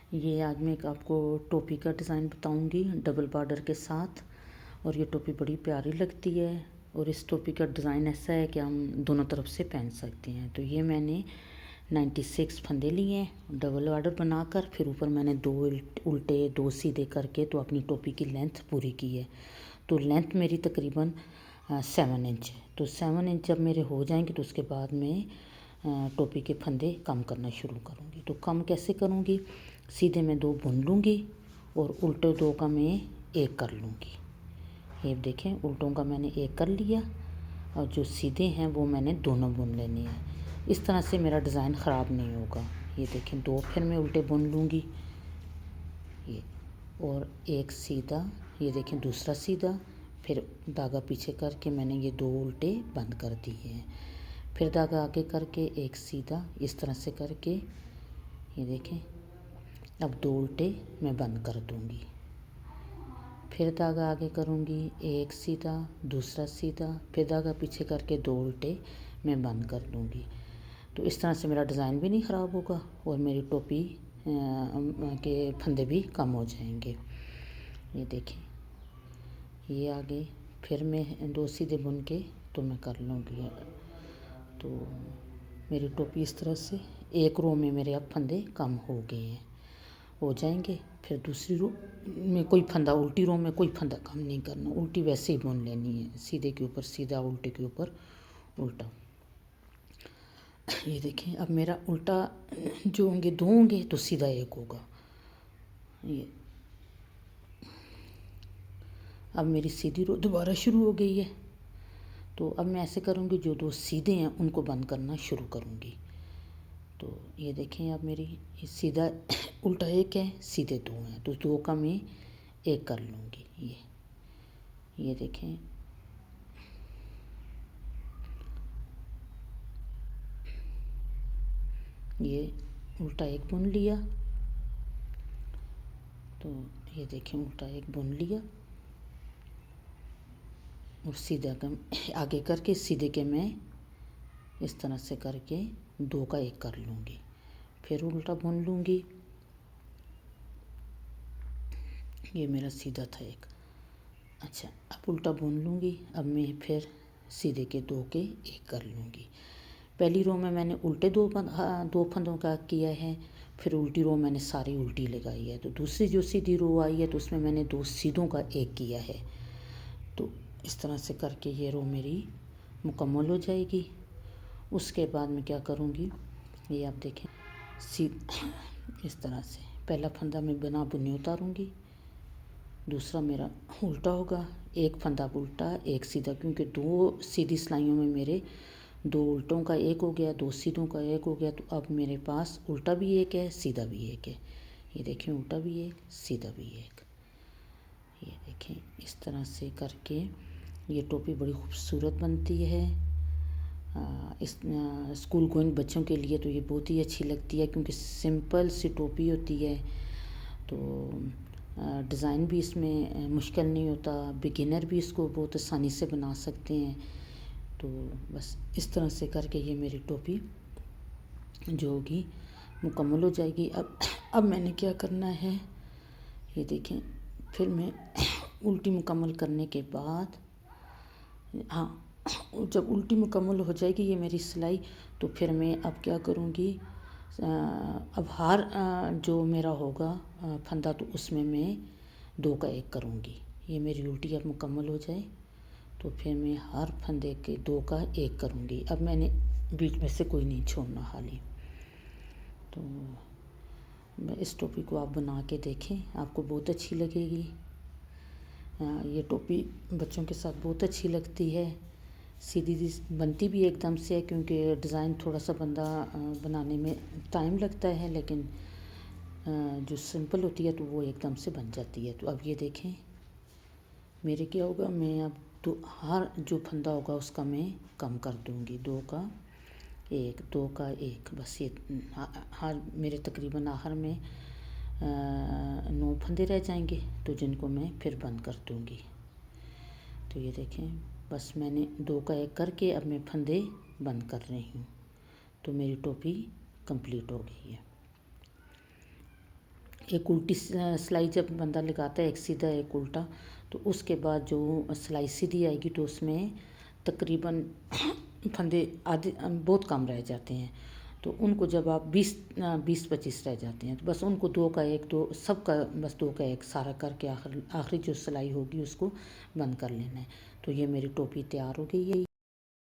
ये आज मैं एक आपको टोपी का डिज़ाइन बताऊंगी डबल बॉर्डर के साथ। और ये टोपी बड़ी प्यारी लगती है और इस टोपी का डिज़ाइन ऐसा है कि हम दोनों तरफ से पहन सकते हैं। तो ये मैंने 96 फंदे लिए हैं डबल बॉर्डर बनाकर, फिर ऊपर मैंने 2 उल्टे 2 सीधे करके तो अपनी टोपी की लेंथ पूरी की है। तो लेंथ मेरी तकरीबन 7 इंच है। तो 7 इंच जब मेरे हो जाएंगे तो उसके बाद मैं टोपी के फंदे कम करना शुरू करूँगी। तो कम कैसे करूँगी, सीधे मैं 2 बुन लूँगी और उल्टे 2 का मैं 1 कर लूँगी। ये देखें, उल्टों का मैंने 1 कर लिया और जो सीधे हैं वो मैंने दोनों बुन लेने हैं। इस तरह से मेरा डिज़ाइन ख़राब नहीं होगा। ये देखें, 2 फिर मैं उल्टे बुन लूँगी ये, और 1 सीधा, ये देखें दूसरा सीधा, फिर धागा पीछे करके मैंने ये 2 उल्टे बंद कर दिए हैं। फिर धागा आगे करके 1 सीधा, इस तरह से करके ये देखें, अब 2 उल्टे मैं बंद कर दूँगी। फिर धागा आगे करूँगी, 1 सीधा, दूसरा सीधा, फिर धागा पीछे करके 2 उल्टे मैं बंद कर दूँगी। तो इस तरह से मेरा डिज़ाइन भी नहीं ख़राब होगा और मेरी टोपी के फंदे भी कम हो जाएंगे। ये देखें, ये आगे फिर मैं 2 सीधे बुन के तो मैं कर लूँगी। तो मेरी टोपी इस तरह से एक रो में मेरे अब फंदे कम हो गए हैं, हो जाएंगे। फिर दूसरी रो में कोई फंदा, उल्टी रो में कोई फंदा कम नहीं करना, उल्टी वैसे ही बुन लेनी है, सीधे के ऊपर सीधा, उल्टे के ऊपर उल्टा। ये देखें, अब मेरा उल्टा जो होंगे 2 होंगे तो सीधा 1 होगा। ये अब मेरी सीधी रो दोबारा शुरू हो गई है। तो अब मैं ऐसे करूँगी, जो 2 सीधे हैं उनको बंद करना शुरू करूँगी। तो ये देखें, अब मेरी सीधा उल्टा 1 है, सीधे 2 हैं, तो 2 का मैं 1 कर लूँगी। ये देखें, ये उल्टा 1 बुन लिया। तो ये देखें, उल्टा 1 बुन लिया और सीधा का आगे करके सीधे के मैं इस तरह से करके 2 का 1 कर लूँगी। फिर उल्टा बुन लूँगी, ये मेरा सीधा था 1। अच्छा, अब उल्टा बुन लूँगी, अब मैं फिर सीधे के 2 के 1 कर लूँगी। पहली रो में मैंने उल्टे 2 फंदों का किया है, फिर उल्टी रो मैंने सारी उल्टी लगाई है। तो दूसरी जो सीधी रो आई है तो उसमें मैंने 2 सीधों का 1 किया है। तो इस तरह से करके ये रो मेरी मुकम्मल हो जाएगी। उसके बाद मैं क्या करूँगी, ये आप देखें, इस तरह से पहला फंदा मैं बिना बुने उतारूँगी, दूसरा मेरा उल्टा होगा, 1 फंदा उल्टा 1 सीधा, क्योंकि 2 सीधी सिलाइयों में मेरे 2 उल्टों का 1 हो गया, 2 सीधों का 1 हो गया। तो अब मेरे पास उल्टा भी 1 है, सीधा भी 1 है। ये देखें, उल्टा भी 1, सीधा भी 1। ये देखें, इस तरह से करके ये टोपी बड़ी खूबसूरत बनती है। इस स्कूल गोइंग बच्चों के लिए तो ये बहुत ही अच्छी लगती है, क्योंकि सिंपल सी टोपी होती है। तो डिज़ाइन भी इसमें मुश्किल नहीं होता, बिगिनर भी इसको बहुत आसानी से बना सकते हैं। तो बस इस तरह से करके ये मेरी टोपी जो होगी मुकम्मल हो जाएगी। अब मैंने क्या करना है, ये देखें, फिर मैं उल्टी मुकम्मल करने के बाद, हाँ, जब उल्टी मुकम्मल हो जाएगी ये मेरी सिलाई, तो फिर मैं अब क्या करूँगी, अब हार जो मेरा होगा फंदा, तो उसमें मैं 2 का 1 करूँगी। ये मेरी उल्टी अब मुकम्मल हो जाए तो फिर मैं हर फंदे के 2 का 1 करूँगी। अब मैंने बीच में से कोई नहीं छोड़ना खाली। तो इस टोपी को आप बना के देखें, आपको बहुत अच्छी लगेगी। ये टोपी बच्चों के साथ बहुत अच्छी लगती है। सीधी बनती भी एकदम से है, क्योंकि डिज़ाइन थोड़ा सा बनाने में टाइम लगता है, लेकिन जो सिंपल होती है तो वो एकदम से बन जाती है। तो अब ये देखें, मेरे क्या होगा, मैं अब तो हर जो फंदा होगा उसका मैं कम कर दूँगी, 2 का 1, 2 का 1, बस ये हर मेरे तकरीबन आखिर में 9 फंदे रह जाएंगे, तो जिनको मैं फिर बंद कर दूँगी। तो ये देखें, बस मैंने 2 का 1 करके अब मैं फंदे बंद कर रही हूँ, तो मेरी टोपी कंप्लीट हो गई है। एक उल्टी सिलाई जब बंदा लगाता है, एक सीधा एक उल्टा, तो उसके बाद जो सिलाई सीधी आएगी तो उसमें तकरीबन फंदे आधे बहुत कम रह जाते हैं। तो उनको जब आप 20-25 रह जाते हैं तो बस उनको 2 का 1 2 सबका बस 2 का 1 सारा करके आखिरी जो सिलाई होगी उसको बंद कर लेना है। तो ये मेरी टोपी तैयार हो गई है।